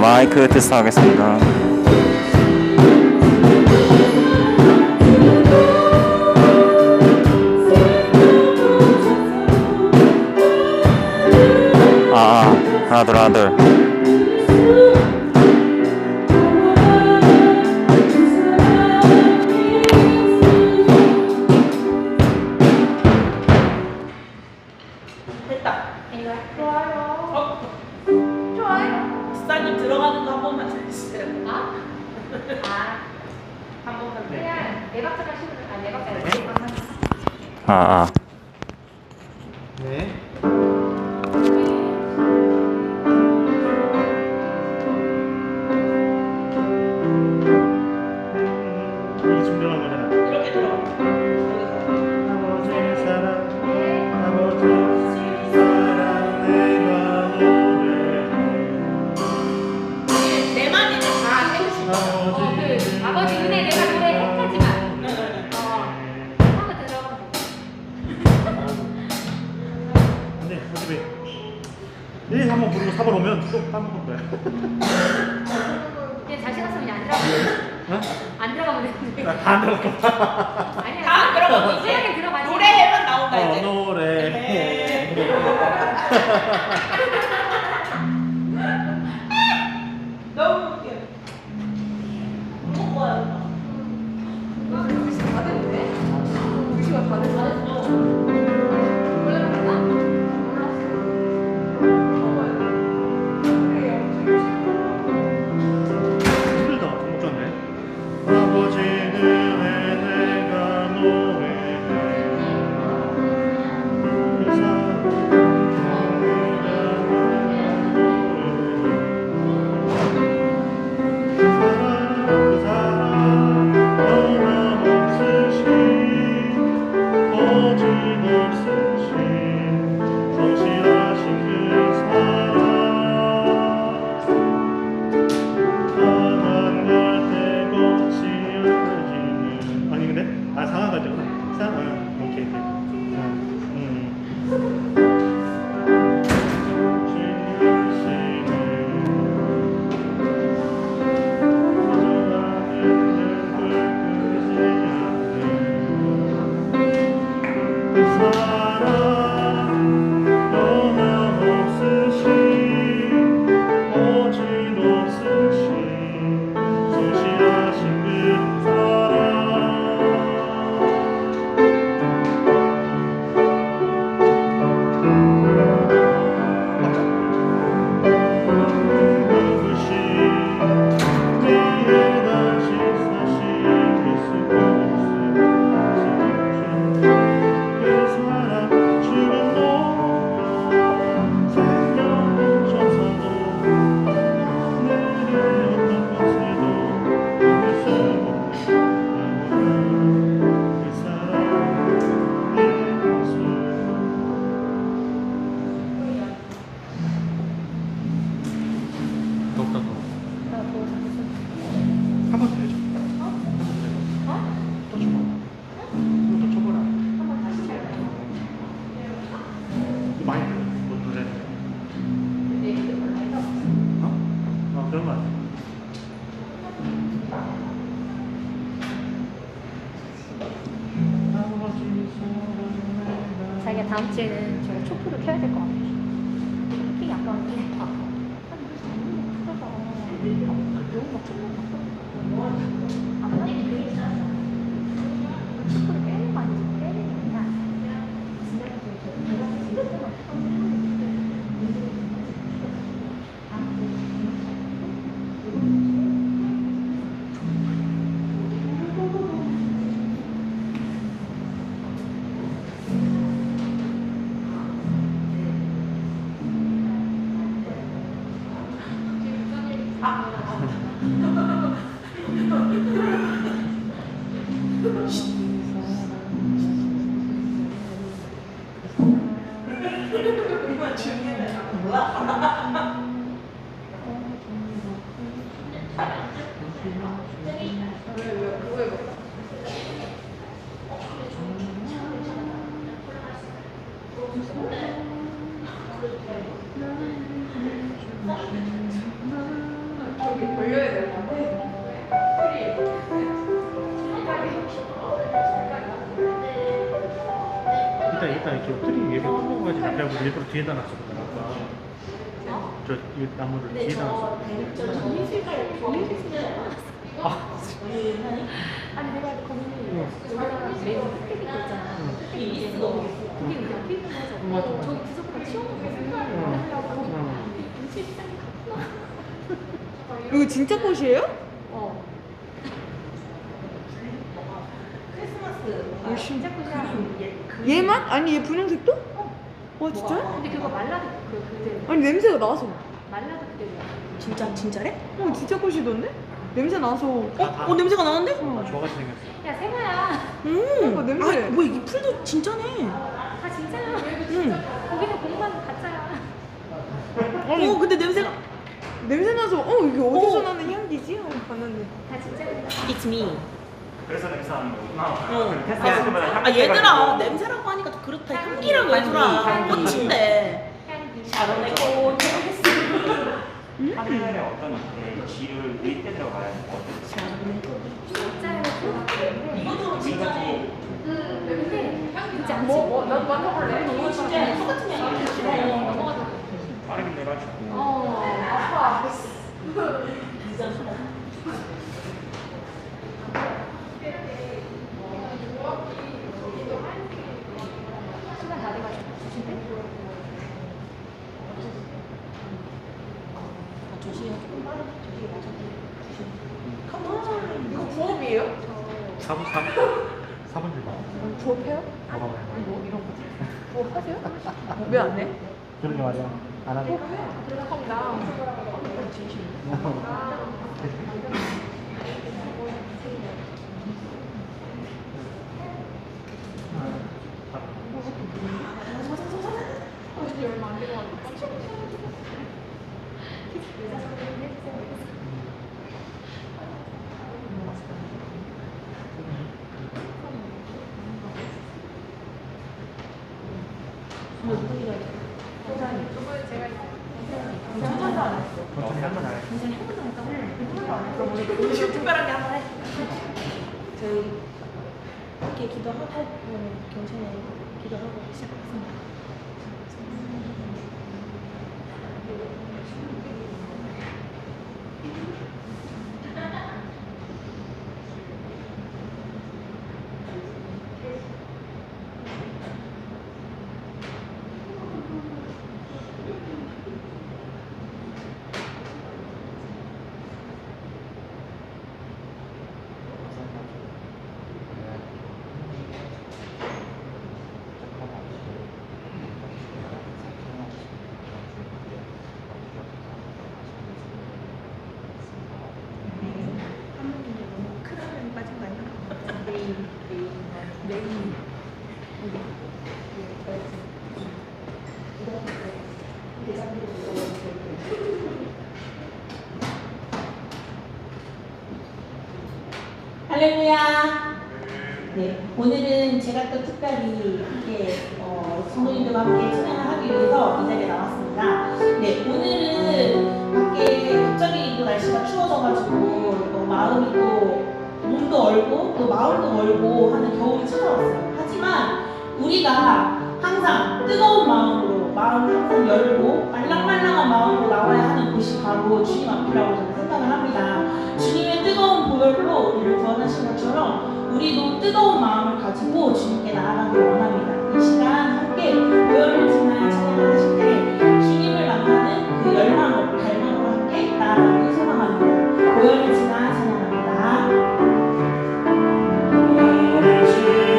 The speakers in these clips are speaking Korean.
마이크 테스트 하겠습니다. 하나 둘 하나 둘. 됐다. 좋아요. 좋아요. 기사님 들어가는 거 한 번만 해주세요. 한 번만. 그냥 네 박자 가시면 네 박자. 네. 이 준비한 거잖아. 이렇게 들어가. 아버지의 사랑, 아버지의 사랑 내가 노래해. 내 말이 다 해주시고. 아버지 은혜 내가 노래했지만 한번 들어가. 근데 어차피 1, 2, 3번 부르고 4번 오면 또 까먹을 거야. 그냥 잘 생각하면 안 들어가면 안 들어가면 되는데. 다안 들어가. 아니야. 다 안 들어가면 이제 들어가지. 노래만 나온다 이제. 노래. 너무 웃겨. 너무 좋아요. 글씨가 다 됐네. 글씨가 다 됐어. 힘들다. 너무 좋네. 아버지는 왜 내가 노래해. 그 사랑 그 사랑 변함없으신 거짓없으신 성실하신 그 사랑 상한 갈때 꽃이 열리는 아니 근데 상한 갈 때구나 오케이 한번 더 해줘. 또 줘봐. 또 줘봐라. 많이 들어. 뭐 노래. 그런 거 같아. 자기가 다음 주에는 저희 초프를 켜야 될 것 같아. 핑이 아까운데. 너무 막 촉촉 안 보이는 게 있어. 초프를 빼는 거 아니지? 빼는 게 아니라 일단 이렇게 엎드리 얘를 끌고 가지 나 그래갖고 일부러 뒤에다 놨었거든 아까. 저 이 나무를 뒤에다 놨어. 아니 내가 거기 저기다가 매일 흑백이 있잖아. 흑백이 있어. 그게 이렇게 있는 거죠. 저기 구석으로 치워놓고 하려고. 실상이 갔구나. 이거 진짜 꽃이에요? 어. 오, 진 진짜 그냥 얘만? 아니 얘 분홍색도? 어 진짜요? 근데 그거 말라도 그대로. 아니 냄새가 나서. 말라도 그대로야. 진짜래? 어 진짜 꽃이던데? 냄새 나서. 냄새가 나는데? 아 좋아가지고 생겼어. 야 생화야. 냄새. 뭐 이 풀도 진짜네. 다 진짜야. 거기는 공만 가짜야. 근데 냄새 나서 이게 어디서 나는 향기지? 하고 봤는데. 다 진짜야. It's me. 그래서 냄새 나는 거구나. 얘들아 냄새라고 하니까 또 그렇다. 향기라고 얘들아. 꽃인데. 향기. 잘하네 꽃. 하늘에 어떤 쥐를 윗대 들어가야 진짜야. 이것도 진짜네. 근데 진짜 안 뭐? 난 만져볼래. 이거 진짜 똑같은 향이야. 넘어가자. 빠르게 내가지고 아빠. 시간 다 돼가지고 조심해. 이거 부업이에요? 4분 줄 부업해요? 뭐가 뭐야? 뭐 이런 거지. 부업하세요? 왜 안 해? 그러게 말이야. 안 하네. 들어간다. 얼마 안 돼가지고. 천천히 한번 안 해. 특별하게 한번 해. 저희 함께 기도하고 경찰에 기도하고 시작하겠습니다. 크라면 빠진 거 아니야? 메인. 할렐루야. 네, 오늘은 제가 또 특별히 함께 성도님들과 함께 찬양을 하기 위해서 이 자리에 나왔습니다. 네, 오늘은 밖에 갑자기 또 날씨가 추워져가지고 마음이 또 몸도 얼고 또 마음도 얼고 하는 겨울이 찾아왔어요. 하지만 우리가 항상 뜨거운 마음으로 마음을 항상 열고 말랑말랑한 마음으로 나와야 하는 곳이 바로 주님 앞이라고 저는 생각을 합니다. 주님의 뜨거운 보혈로 우리를 구원하신 것처럼 우리도 뜨거운 마음을 가지고 주님께 나아가길 원합니다. 이 시간 함께 보혈을 지나 찬양을 하실 때 주님을 만나는 그 열망으로 갈망으로 함께 나아가길 소망합니다. 보혈을 지나 찬양합니다. 보혈을 지나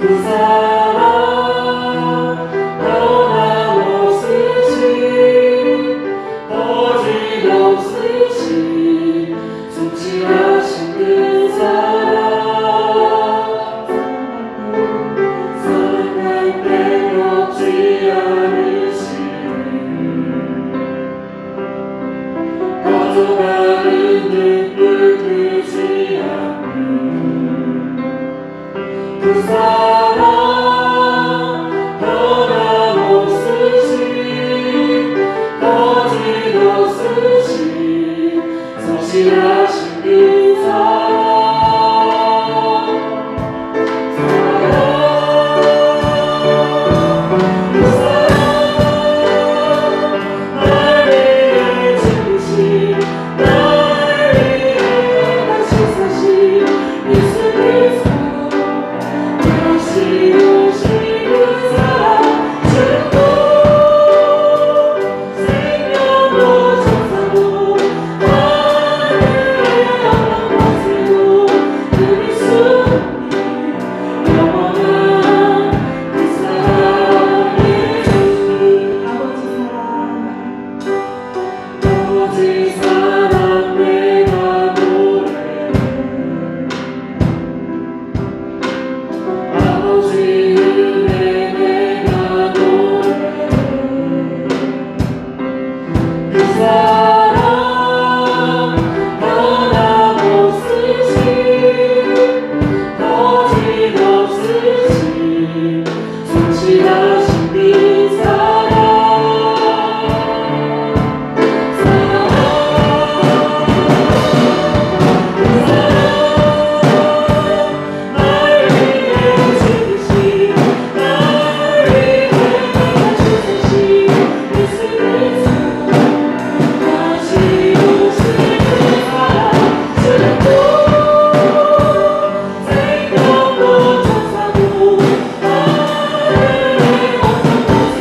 그 사랑 변함없으신 거짓없으신 성실하신 그 사랑 사랑할 때 없지 않으신 가져가는 눈물 뜨지 않는 그 사랑 변함없으신 거짓없으신 성실하신 그 사랑 그 사랑 날 위해 죽으신 날 위해 다시 사신 예수 그리스도 다시 오신 그 사랑 죽고 생명도 천사도 하늘의 영광으로 누릴 수 있는 영원한 그 사랑의 주 아버지 사랑 내가 노래해 아버지 은혜 내가 노래해 그 사랑 변함없으신 거짓없으신 성실하신 그 사랑 날 위해 죽으신 날 위해 다시 사신 예수 그리스도 다시 오신 그 사랑 죽고 생명도 천사도 하늘의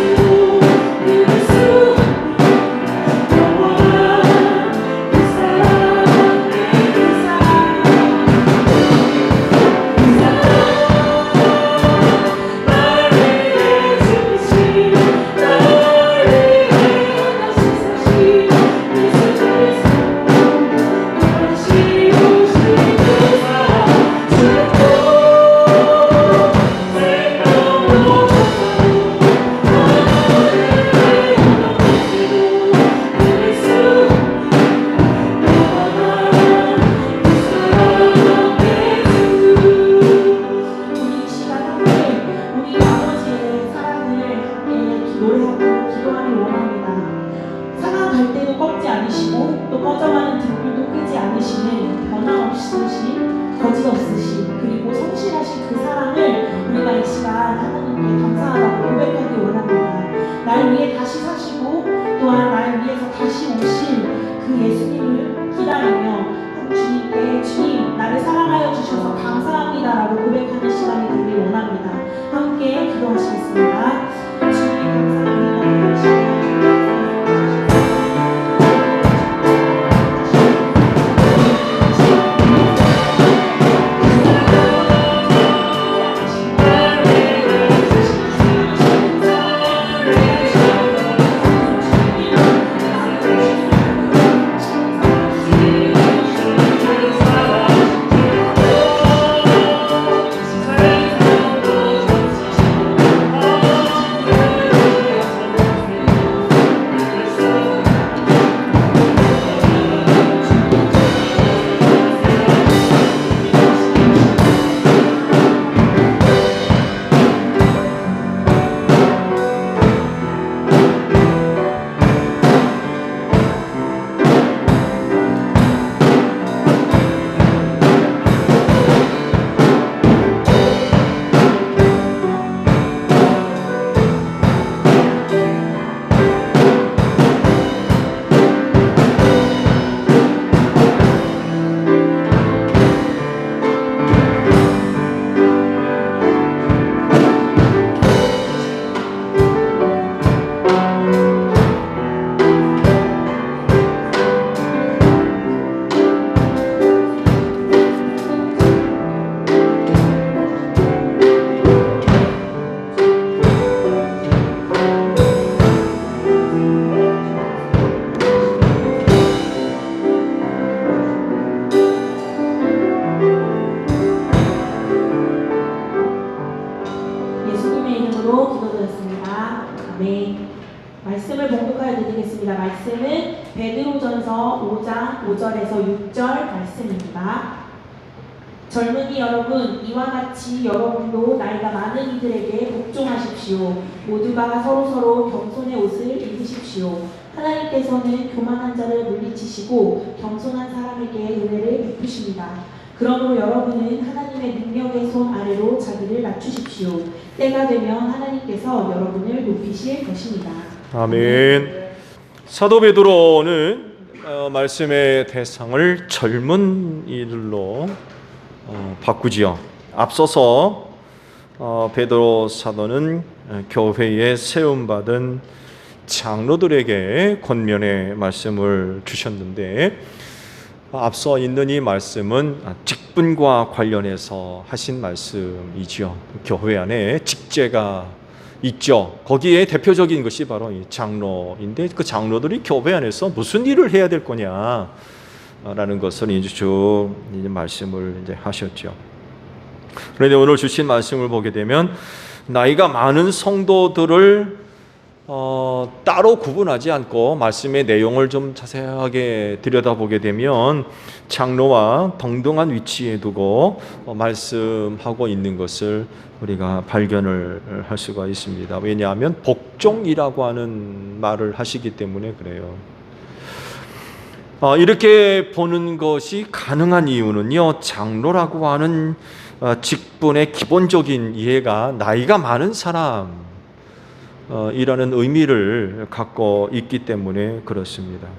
영광으로 누릴 수 있는 영원한 그 사랑의 그 사랑 날 위해 죽으신 날 위해 다시 사신 예수 그리스도 다시 오신 그 사랑 죽고 생명도 천사도 하늘의 영광으로 누릴 수 있는 영원한 그 사랑의 주 우리 이 시간 함께 우리 아버지의 사랑을 함께 노래하고 기도하기 원합니다. 상한 갈 때도 꺾지 않으시고 또 꺼져가는 등불도 끄지 않으시는 변함없으신 거짓없으신 그리고 성실하신 그 사랑을 우리가 이 시간 하나님께 감사하다고 고백하기 원합니다. 날 위해 다시 사시고 또한 날 위해서 다시 오신 그 예수님을 기다리며 주님께 주님 나를 사랑하여 주셔서 감사합니다라고 고백하는 시간이 되길 원합니다. 함께 기도하시겠습니다. 주님 감사합니다. 이름으로 기도드렸습니다. 아멘. 말씀을 봉독하여 드리겠습니다. 말씀은 베드로전서 5장 5절에서 6절 말씀입니다. 젊은이 여러분, 이와 같이 여러분도 나이가 많은 이들에게 복종하십시오. 모두가 서로서로 겸손의 옷을 입으십시오. 하나님께서는 교만한 자를 물리치시고 겸손한 사람에게 은혜를 베푸십니다. 그러므로 여러분은 하나님의 능력의 손 아래로 자기를 낮추십시오. 때가 되면 하나님께서 여러분을 높이실 것입니다. 아멘. 사도 베드로는 말씀의 대상을 젊은이들로 바꾸지요. 앞서서 베드로 사도는 교회에 세움받은 장로들에게 권면의 말씀을 주셨는데, 앞서 있는 이 말씀은 직분과 관련해서 하신 말씀이지요. 교회 안에 직제가 있죠. 거기에 대표적인 것이 바로 이 장로인데, 그 장로들이 교회 안에서 무슨 일을 해야 될 거냐라는 것을 이제 쭉 말씀을 이제 하셨죠. 그런데 오늘 주신 말씀을 보게 되면 나이가 많은 성도들을 따로 구분하지 않고 말씀의 내용을 좀 자세하게 들여다보게 되면 장로와 동등한 위치에 두고 말씀하고 있는 것을 우리가 발견을 할 수가 있습니다. 왜냐하면 복종이라고 하는 말을 하시기 때문에 그래요. 이렇게 보는 것이 가능한 이유는요, 장로라고 하는 직분의 기본적인 이해가 나이가 많은 사람 이라는 의미를 갖고 있기 때문에 그렇습니다.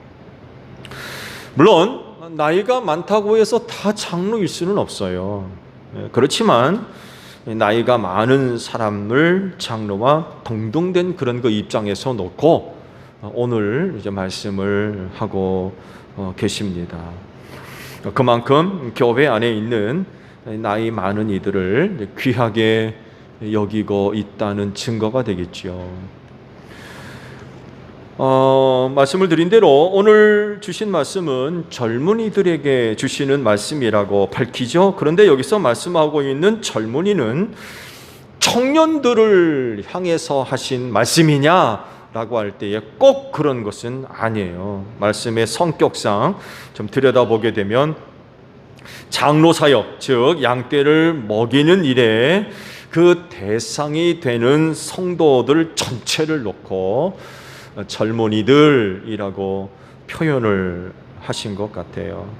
물론 나이가 많다고 해서 다 장로일 수는 없어요. 그렇지만 나이가 많은 사람을 장로와 동등된 그런 그 입장에서 놓고 오늘 이제 말씀을 하고 계십니다. 그만큼 교회 안에 있는 나이 많은 이들을 귀하게 여기고 있다는 증거가 되겠죠. 말씀을 드린 대로 오늘 주신 말씀은 젊은이들에게 주시는 말씀이라고 밝히죠. 그런데 여기서 말씀하고 있는 젊은이는 청년들을 향해서 하신 말씀이냐라고 할 때에 꼭 그런 것은 아니에요. 말씀의 성격상 좀 들여다보게 되면 장로 사역, 즉 양떼를 먹이는 일에 그 대상이 되는 성도들 전체를 놓고 젊은이들이라고 표현을 하신 것 같아요.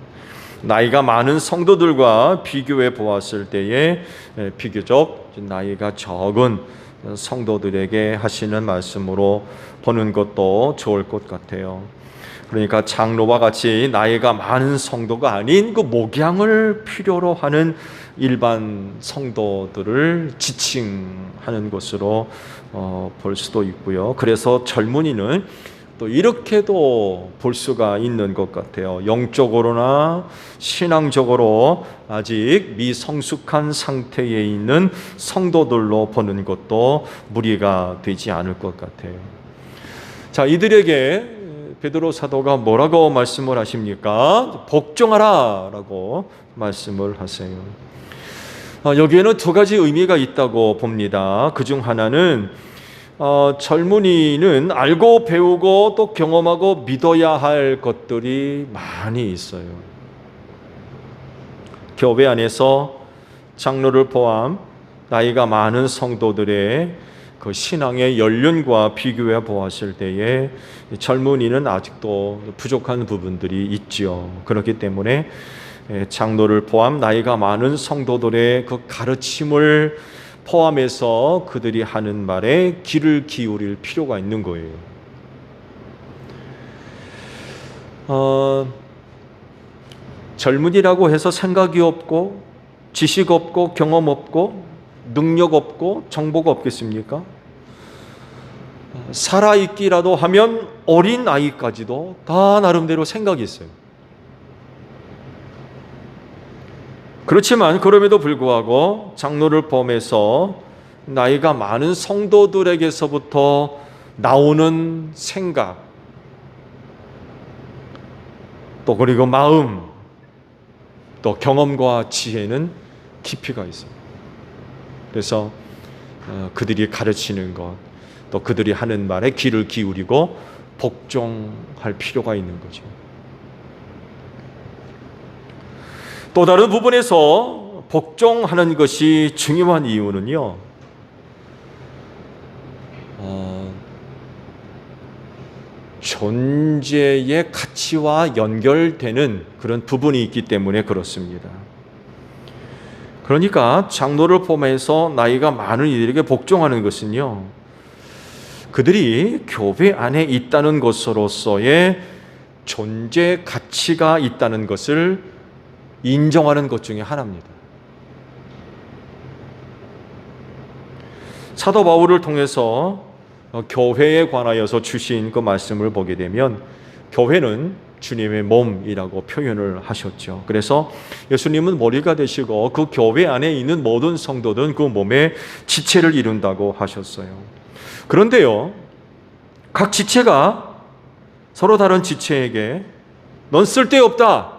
나이가 많은 성도들과 비교해 보았을 때에 비교적 나이가 적은 성도들에게 하시는 말씀으로 보는 것도 좋을 것 같아요. 그러니까 장로와 같이 나이가 많은 성도가 아닌 그 목양을 필요로 하는 일반 성도들을 지칭하는 것으로 볼 수도 있고요. 그래서 젊은이는 또 이렇게도 볼 수가 있는 것 같아요. 영적으로나 신앙적으로 아직 미성숙한 상태에 있는 성도들로 보는 것도 무리가 되지 않을 것 같아요. 자, 이들에게 베드로 사도가 뭐라고 말씀을 하십니까? 복종하라 라고 말씀을 하세요. 여기에는 두 가지 의미가 있다고 봅니다. 그중 하나는 젊은이는 알고 배우고 또 경험하고 믿어야 할 것들이 많이 있어요. 교회 안에서 장로를 포함 나이가 많은 성도들의 그 신앙의 연륜과 비교해 보았을 때에 젊은이는 아직도 부족한 부분들이 있지요. 그렇기 때문에 장로를 포함 나이가 많은 성도들의 그 가르침을 포함해서 그들이 하는 말에 귀를 기울일 필요가 있는 거예요. 젊은이라고 해서 생각이 없고 지식 없고 경험 없고 능력 없고 정보가 없겠습니까? 살아있기라도 하면 어린 아이까지도 다 나름대로 생각이 있어요. 그렇지만 그럼에도 불구하고 장로를 포함해서 나이가 많은 성도들에게서부터 나오는 생각, 또 그리고 마음, 또 경험과 지혜는 깊이가 있어요. 그래서 그들이 가르치는 것, 또 그들이 하는 말에 귀를 기울이고 복종할 필요가 있는 거죠. 또 다른 부분에서 복종하는 것이 중요한 이유는요, 존재의 가치와 연결되는 그런 부분이 있기 때문에 그렇습니다. 그러니까 장로를 포함해서 나이가 많은 이들에게 복종하는 것은요, 그들이 교회 안에 있다는 것으로서의 존재 가치가 있다는 것을 인정하는 것 중에 하나입니다. 사도 바울을 통해서 교회에 관하여서 주신 그 말씀을 보게 되면 교회는 주님의 몸이라고 표현을 하셨죠. 그래서 예수님은 머리가 되시고 그 교회 안에 있는 모든 성도들은 그 몸의 지체를 이룬다고 하셨어요. 그런데요, 각 지체가 서로 다른 지체에게 넌 쓸데없다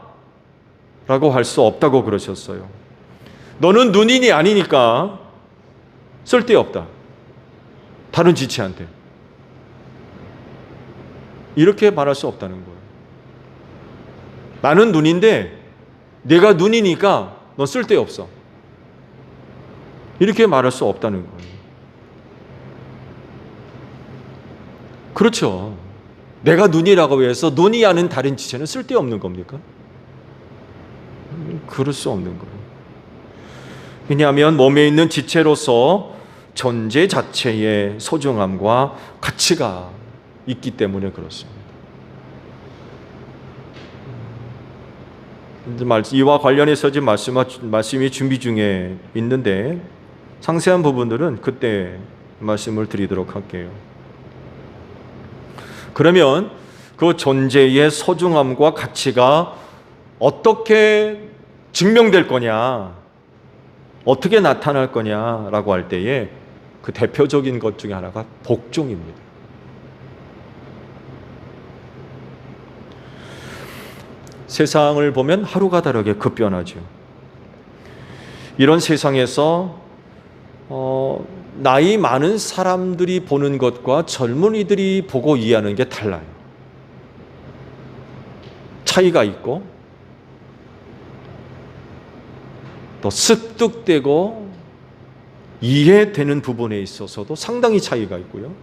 라고 할 수 없다고 그러셨어요. 너는 눈인이 아니니까 쓸데없다, 다른 지체한테. 이렇게 말할 수 없다는 거예요. 나는 눈인데 내가 눈이니까 넌 쓸데없어, 이렇게 말할 수 없다는 거예요. 그렇죠. 내가 눈이라고 해서 눈이 아닌 다른 지체는 쓸데없는 겁니까? 그럴 수 없는 거예요. 왜냐하면 몸에 있는 지체로서 존재 자체의 소중함과 가치가 있기 때문에 그렇습니다. 이와 관련해서 지금 말씀이 준비 중에 있는데 상세한 부분들은 그때 말씀을 드리도록 할게요. 그러면 그 존재의 소중함과 가치가 어떻게 증명될 거냐, 어떻게 나타날 거냐라고 할 때에 그 대표적인 것 중에 하나가 복종입니다. 세상을 보면 하루가 다르게 급변하죠. 이런 세상에서 나이 많은 사람들이 보는 것과 젊은이들이 보고 이해하는 게 달라요. 차이가 있고 또 습득되고 이해되는 부분에 있어서도 상당히 차이가 있고요.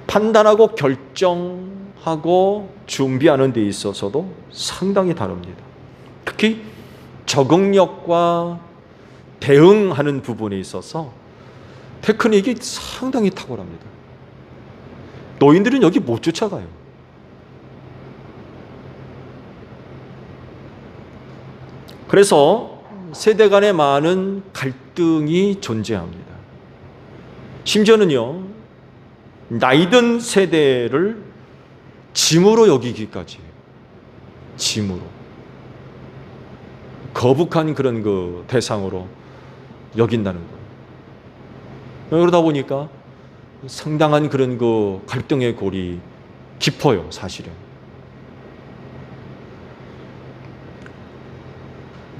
판단하고 결정하고 준비하는 데 있어서도 상당히 다릅니다. 특히 적응력과 대응하는 부분에 있어서 테크닉이 상당히 탁월합니다. 노인들은 여기 못 쫓아가요. 그래서 세대 간에 많은 갈등이 존재합니다. 심지어는요, 나이든 세대를 짐으로 여기기까지 해요. 짐으로. 거북한 그런 그 대상으로 여긴다는 거예요. 그러다 보니까 상당한 그런 그 갈등의 골이 깊어요, 사실은.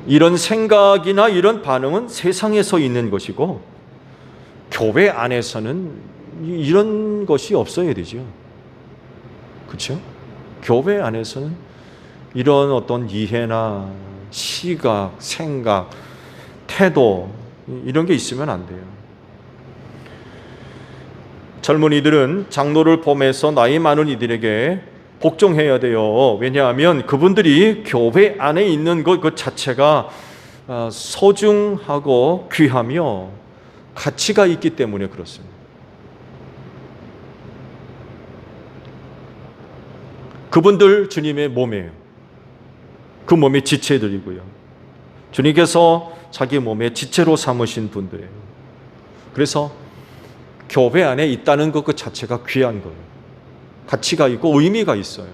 이런 생각이나 이런 반응은 세상에서 있는 것이고 교회 안에서는 이런 것이 없어야 되죠. 그렇죠? 교회 안에서는 이런 어떤 이해나 시각, 생각, 태도 이런 게 있으면 안 돼요. 젊은이들은 장로를 포함해서 나이 많은 이들에게 복종해야 돼요. 왜냐하면 그분들이 교회 안에 있는 것 그 자체가 소중하고 귀하며 가치가 있기 때문에 그렇습니다. 그분들 주님의 몸이에요. 그 몸의 지체들이고요. 주님께서 자기 몸의 지체로 삼으신 분들이에요. 그래서 교회 안에 있다는 것 그 자체가 귀한 거예요. 가치가 있고 의미가 있어요.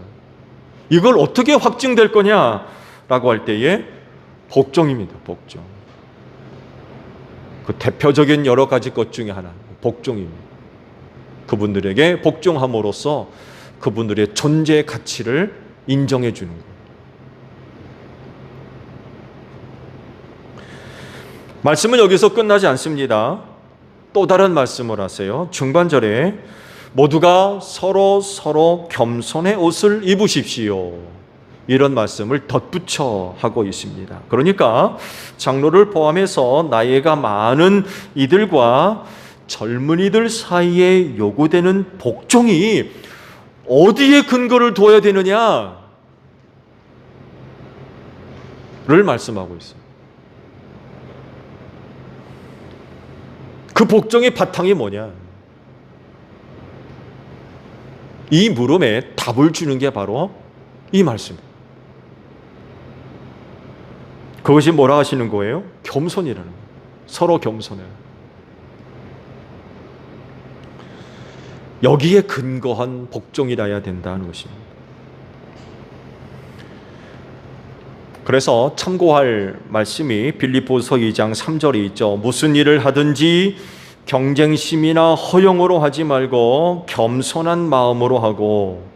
이걸 어떻게 확증될 거냐라고 할 때에 복종입니다. 복종. 그 대표적인 여러 가지 것 중에 하나, 복종입니다. 그분들에게 복종함으로써 그분들의 존재 가치를 인정해 주는 거예요. 말씀은 여기서 끝나지 않습니다. 또 다른 말씀을 하세요. 중반절에 모두가 서로 겸손의 옷을 입으십시오. 이런 말씀을 덧붙여 하고 있습니다. 그러니까 장로를 포함해서 나이가 많은 이들과 젊은이들 사이에 요구되는 복종이 어디에 근거를 둬야 되느냐를 말씀하고 있어요. 그 복종의 바탕이 뭐냐? 이 물음에 답을 주는 게 바로 이 말씀입니다. 그것이 뭐라 하시는 거예요? 겸손이라는 거예요. 서로 겸손해요. 여기에 근거한 복종이라야 된다는 것입니다. 그래서 참고할 말씀이 빌립보서 2장 3절에 있죠. 무슨 일을 하든지 경쟁심이나 허영으로 하지 말고 겸손한 마음으로 하고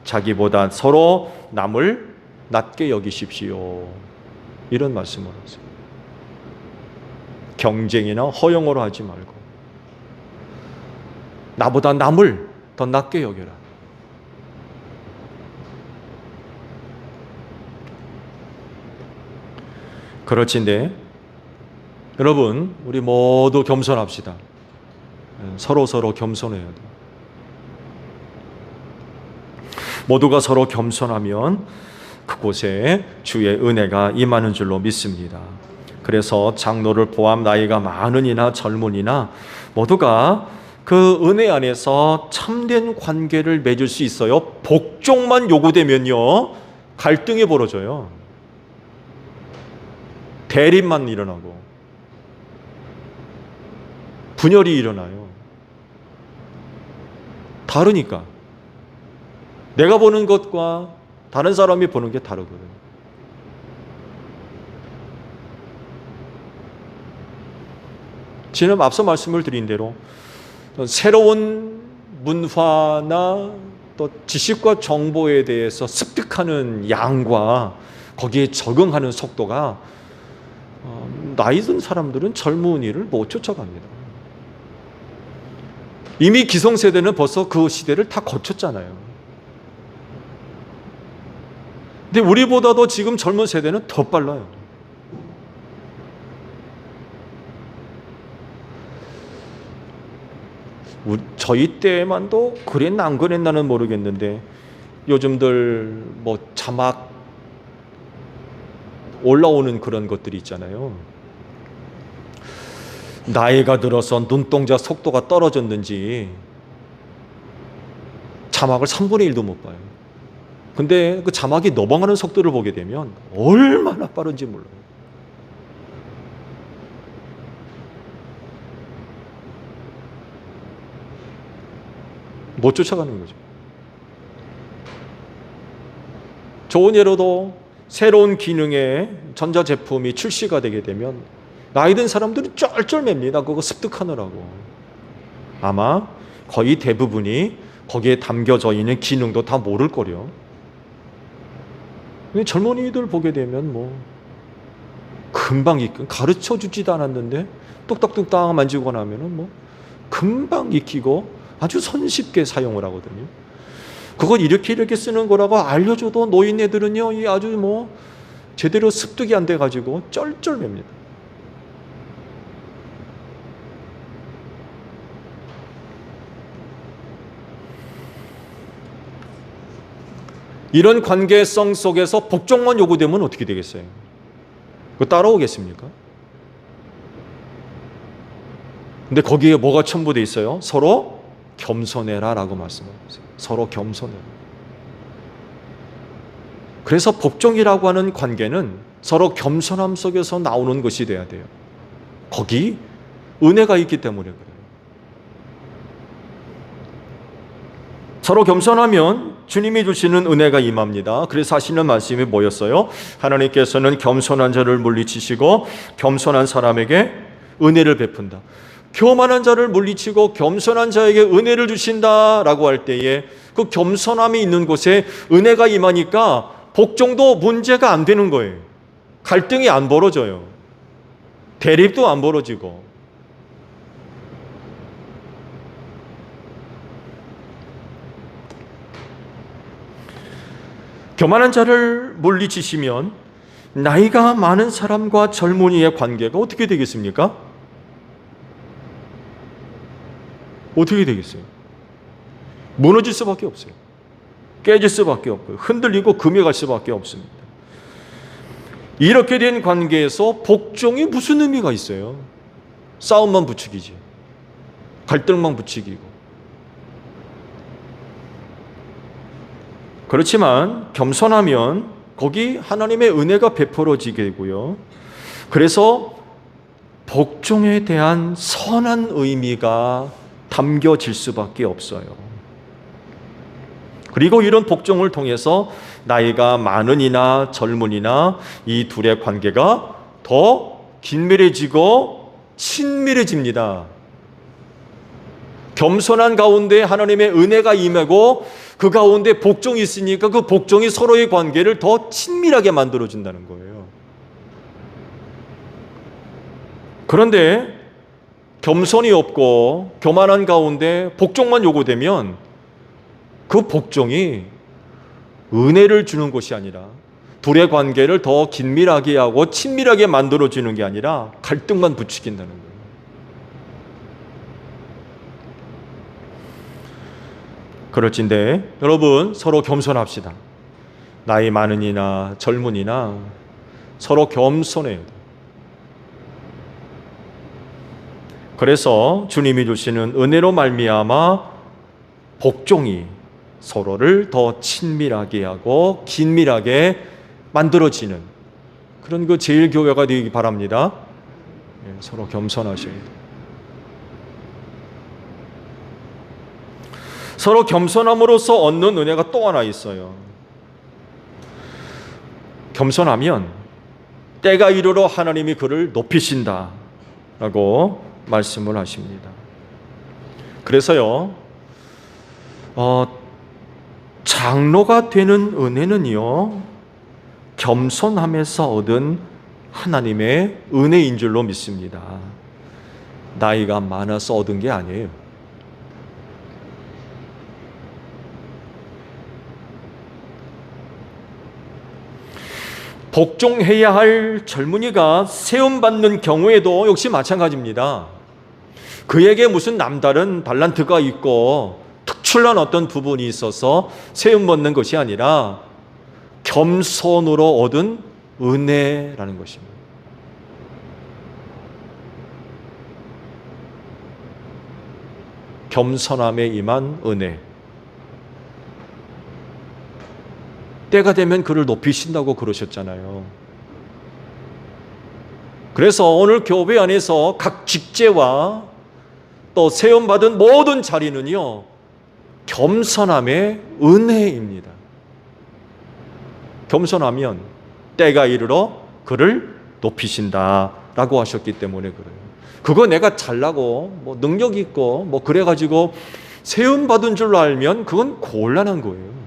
자기보다 서로 남을 낮게 여기십시오. 이런 말씀을 하세요. 경쟁이나 허영으로 하지 말고 나보다 남을 더 낮게 여겨라. 그렇지인데 여러분, 우리 모두 겸손합시다. 서로 겸손해야 돼. 모두가 서로 겸손하면 그곳에 주의 은혜가 임하는 줄로 믿습니다. 그래서 장로를 포함 나이가 많으니나 젊으니나 모두가 그 은혜 안에서 참된 관계를 맺을 수 있어요. 복종만 요구되면요, 갈등이 벌어져요. 대립만 일어나고 분열이 일어나요. 다르니까. 내가 보는 것과 다른 사람이 보는 게 다르거든요. 지금 앞서 말씀을 드린 대로 새로운 문화나 또 지식과 정보에 대해서 습득하는 양과 거기에 적응하는 속도가 나이 든 사람들은 젊은이를 못 쫓아갑니다. 이미 기성세대는 벌써 그 시대를 다 거쳤잖아요. 근데 우리보다도 지금 젊은 세대는 더 빨라요. 저희 때만도 그랬나 안 그랬나는 모르겠는데 요즘들 뭐 자막 올라오는 그런 것들이 있잖아요. 나이가 들어서 눈동자 속도가 떨어졌는지 자막을 3분의 1도 못 봐요. 근데 그 자막이 넘어가는 속도를 보게 되면 얼마나 빠른지 몰라요. 못 쫓아가는 거죠. 좋은 예로도 새로운 기능의 전자제품이 출시가 되게 되면 나이 든 사람들은 쩔쩔맵니다. 그거 습득하느라고. 아마 거의 대부분이 거기에 담겨져 있는 기능도 다 모를 거려. 근데 젊은이들 보게 되면 뭐 금방 가르쳐 주지도 않았는데 뚝딱뚝딱 만지고 나면은 뭐 금방 익히고 아주 손쉽게 사용을 하거든요. 그걸 이렇게 쓰는 거라고 알려줘도 노인네들은요, 이 아주 뭐 제대로 습득이 안 돼 가지고 쩔쩔맵니다. 이런 관계성 속에서 복종만 요구되면 어떻게 되겠어요? 그거 따라오겠습니까? 근데 거기에 뭐가 첨부되어 있어요? 서로 겸손해라 라고 말씀하고 있어요. 서로 겸손해라. 그래서 복종이라고 하는 관계는 서로 겸손함 속에서 나오는 것이 돼야 돼요. 거기 은혜가 있기 때문에 그래요. 서로 겸손하면 주님이 주시는 은혜가 임합니다. 그래서 하시는 말씀이 뭐였어요? 하나님께서는 겸손한 자를 물리치시고 겸손한 사람에게 은혜를 베푼다. 교만한 자를 물리치고 겸손한 자에게 은혜를 주신다라고 할 때에 그 겸손함이 있는 곳에 은혜가 임하니까 복종도 문제가 안 되는 거예요. 갈등이 안 벌어져요. 대립도 안 벌어지고. 교만한 자를 물리치시면 나이가 많은 사람과 젊은이의 관계가 어떻게 되겠습니까? 어떻게 되겠어요? 무너질 수밖에 없어요. 깨질 수밖에 없고요. 흔들리고 금이 갈 수밖에 없습니다. 이렇게 된 관계에서 복종이 무슨 의미가 있어요? 싸움만 부추기지. 갈등만 부추기고. 그렇지만 겸손하면 거기 하나님의 은혜가 베풀어지게 되고요. 그래서 복종에 대한 선한 의미가 담겨질 수밖에 없어요. 그리고 이런 복종을 통해서 나이가 많으니나 젊으니나 이 둘의 관계가 더 긴밀해지고 친밀해집니다. 겸손한 가운데 하나님의 은혜가 임하고 그 가운데 복종이 있으니까 그 복종이 서로의 관계를 더 친밀하게 만들어준다는 거예요. 그런데 겸손이 없고 교만한 가운데 복종만 요구되면 그 복종이 은혜를 주는 것이 아니라 둘의 관계를 더 긴밀하게 하고 친밀하게 만들어주는 게 아니라 갈등만 부추긴다는 거예요. 그럴진데 여러분 서로 겸손합시다. 나이 많으니나 젊으니나 서로 겸손해야 돼요. 그래서 주님이 주시는 은혜로 말미암아 복종이 서로를 더 친밀하게 하고 긴밀하게 만들어지는 그런 그 제일교회가 되기 바랍니다. 서로 겸손하셔야 돼요. 서로 겸손함으로써 얻는 은혜가 또 하나 있어요. 겸손하면 때가 이르러 하나님이 그를 높이신다 라고 말씀을 하십니다. 그래서요 장로가 되는 은혜는요 겸손함에서 얻은 하나님의 은혜인 줄로 믿습니다. 나이가 많아서 얻은 게 아니에요. 복종해야 할 젊은이가 세움받는 경우에도 역시 마찬가지입니다. 그에게 무슨 남다른 달란트가 있고 특출난 어떤 부분이 있어서 세움받는 것이 아니라 겸손으로 얻은 은혜라는 것입니다. 겸손함에 임한 은혜. 때가 되면 그를 높이신다고 그러셨잖아요. 그래서 오늘 교회 안에서 각 직제와 또 세움받은 모든 자리는요 겸손함의 은혜입니다. 겸손하면 때가 이르러 그를 높이신다라고 하셨기 때문에 그래요. 그거 내가 잘나고 뭐 능력 있고 뭐 그래가지고 세움받은 줄로 알면 그건 곤란한 거예요.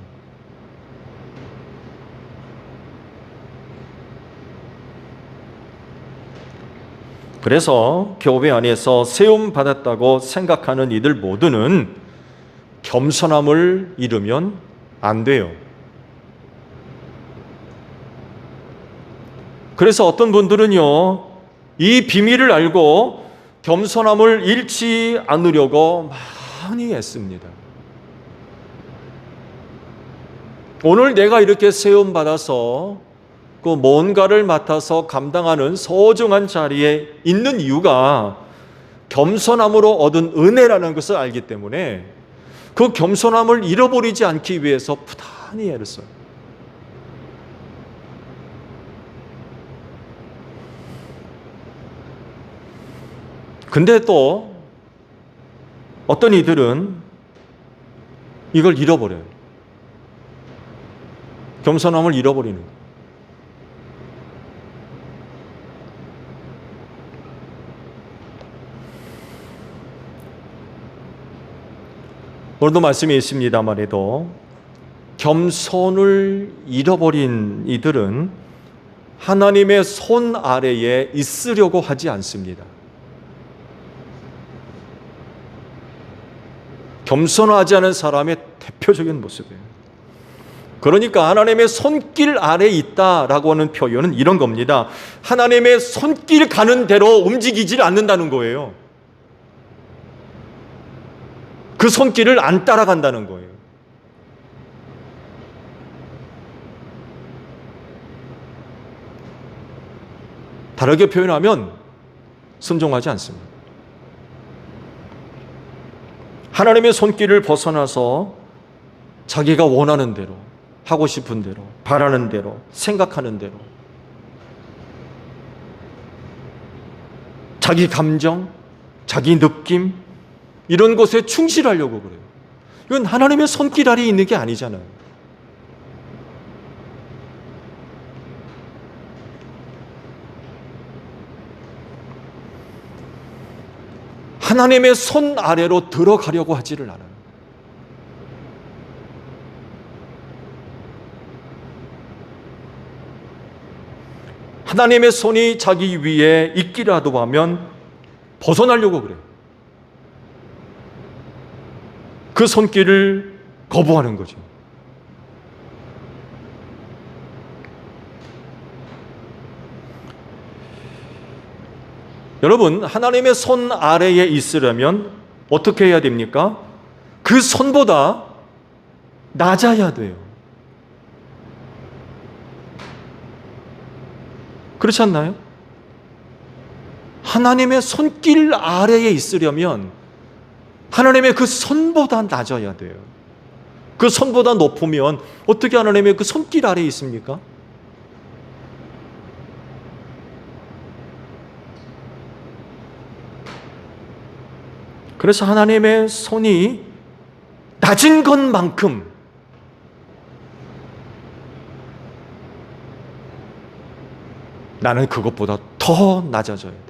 그래서 교회 안에서 세움받았다고 생각하는 이들 모두는 겸손함을 잃으면 안 돼요. 그래서 어떤 분들은요, 이 비밀을 알고 겸손함을 잃지 않으려고 많이 애씁니다. 오늘 내가 이렇게 세움받아서 그 뭔가를 맡아서 감당하는 소중한 자리에 있는 이유가 겸손함으로 얻은 은혜라는 것을 알기 때문에 그 겸손함을 잃어버리지 않기 위해서 부단히 애를 써요. 근데 또 어떤 이들은 이걸 잃어버려요. 겸손함을 잃어버리는 거예요. 오늘도 말씀이 있습니다만 해도 겸손을 잃어버린 이들은 하나님의 손 아래에 있으려고 하지 않습니다. 겸손하지 않은 사람의 대표적인 모습이에요. 그러니까 하나님의 손길 아래 있다라고 하는 표현은 이런 겁니다. 하나님의 손길 가는 대로 움직이질 않는다는 거예요. 그 손길을 안 따라간다는 거예요. 다르게 표현하면 순종하지 않습니다. 하나님의 손길을 벗어나서 자기가 원하는 대로, 하고 싶은 대로, 바라는 대로, 생각하는 대로, 자기 감정, 자기 느낌, 이런 것에 충실하려고 그래요. 이건 하나님의 손길 아래 있는 게 아니잖아요. 하나님의 손 아래로 들어가려고 하지를 않아요. 하나님의 손이 자기 위에 있기라도 하면 벗어나려고 그래요. 그 손길을 거부하는 거죠. 여러분, 하나님의 손 아래에 있으려면 어떻게 해야 됩니까? 그 손보다 낮아야 돼요. 그렇지 않나요? 하나님의 손길 아래에 있으려면 하나님의 그 손보다 낮아야 돼요. 그 손보다 높으면 어떻게 하나님의 그 손길 아래에 있습니까? 그래서 하나님의 손이 낮은 것만큼 나는 그것보다 더 낮아져야 돼요.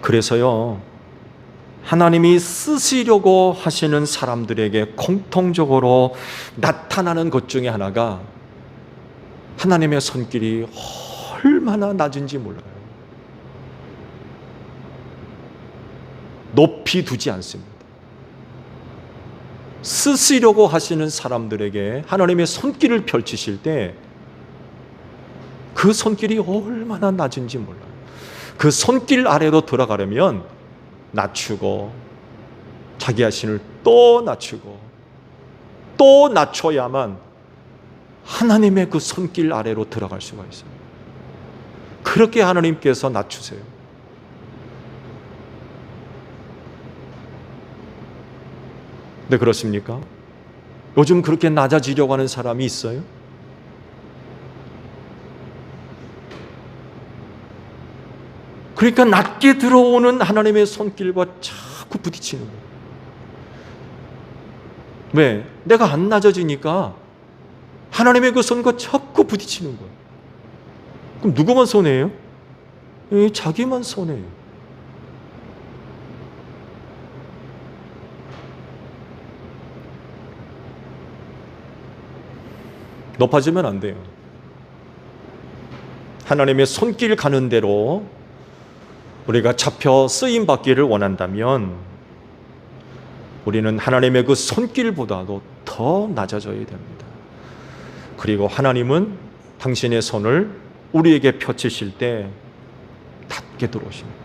그래서요, 하나님이 쓰시려고 하시는 사람들에게 공통적으로 나타나는 것 중에 하나가 하나님의 손길이 얼마나 낮은지 몰라요. 높이 두지 않습니다. 쓰시려고 하시는 사람들에게 하나님의 손길을 펼치실 때 그 손길이 얼마나 낮은지 몰라요. 그 손길 아래로 들어가려면 낮추고 자기 자신을 또 낮추고 또 낮춰야만 하나님의 그 손길 아래로 들어갈 수가 있어요. 그렇게 하나님께서 낮추세요. 네, 그렇습니까? 요즘 그렇게 낮아지려고 하는 사람이 있어요? 그러니까 낮게 들어오는 하나님의 손길과 자꾸 부딪히는 거예요. 왜? 내가 안 낮아지니까 하나님의 그 손과 자꾸 부딪히는 거예요. 그럼 누구만 손해예요? 자기만 손해예요. 높아지면 안 돼요. 하나님의 손길 가는 대로 우리가 잡혀 쓰임 받기를 원한다면 우리는 하나님의 그 손길보다도 더 낮아져야 됩니다. 그리고 하나님은 당신의 손을 우리에게 펼치실 때 닿게 들어오십니다.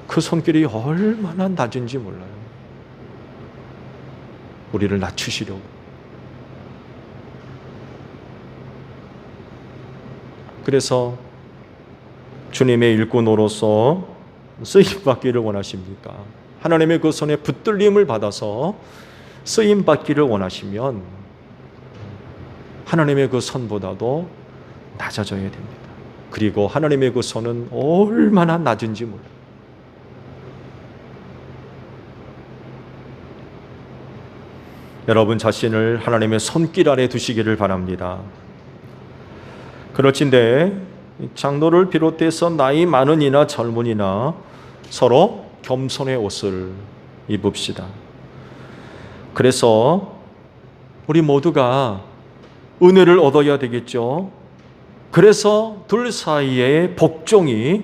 그 손길이 얼마나 낮은지 몰라요. 우리를 낮추시려고. 그래서 주님의 일꾼으로서 쓰임받기를 원하십니까? 하나님의 그 손에 붙들림을 받아서 쓰임받기를 원하시면 하나님의 그 손보다도 낮아져야 됩니다. 그리고 하나님의 그 손은 얼마나 낮은지 몰라요. 여러분 자신을 하나님의 손길 아래 두시기를 바랍니다. 그렇진데 장로를 비롯해서 나이 많은 이나 젊은 이나 서로 겸손의 옷을 입읍시다. 그래서 우리 모두가 은혜를 얻어야 되겠죠. 그래서 둘 사이의 복종이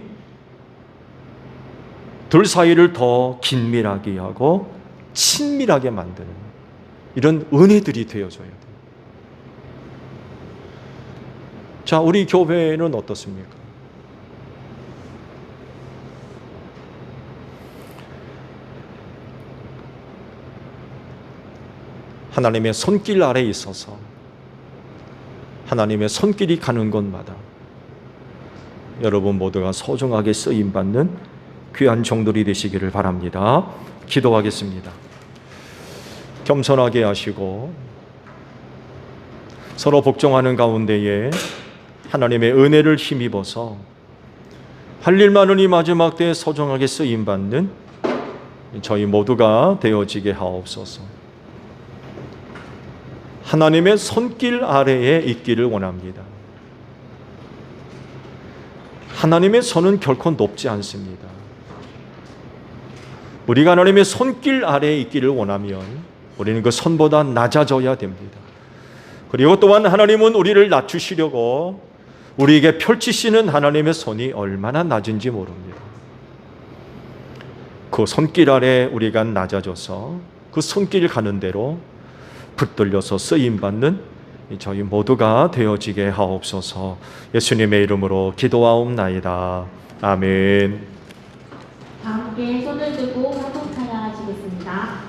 둘 사이를 더 긴밀하게 하고 친밀하게 만드는 이런 은혜들이 되어줘야 돼요. 자, 우리 교회는 어떻습니까? 하나님의 손길 아래에 있어서 하나님의 손길이 가는 곳마다 여러분 모두가 소중하게 쓰임받는 귀한 종들이 되시기를 바랍니다. 기도하겠습니다. 겸손하게 하시고 서로 복종하는 가운데에 하나님의 은혜를 힘입어서 할 일 많은 이 마지막 때에 소중하게 쓰임받는 저희 모두가 되어지게 하옵소서. 하나님의 손길 아래에 있기를 원합니다. 하나님의 손은 결코 높지 않습니다. 우리가 하나님의 손길 아래에 있기를 원하면 우리는 그 손보다 낮아져야 됩니다. 그리고 또한 하나님은 우리를 낮추시려고 우리에게 펼치시는 하나님의 손이 얼마나 낮은지 모릅니다. 그 손길 아래 우리가 낮아져서 그 손길 가는 대로 붙들려서 쓰임받는 저희 모두가 되어지게 하옵소서. 예수님의 이름으로 기도하옵나이다. 아멘. 다 함께 손을 들고 화독 찬양하시겠습니다.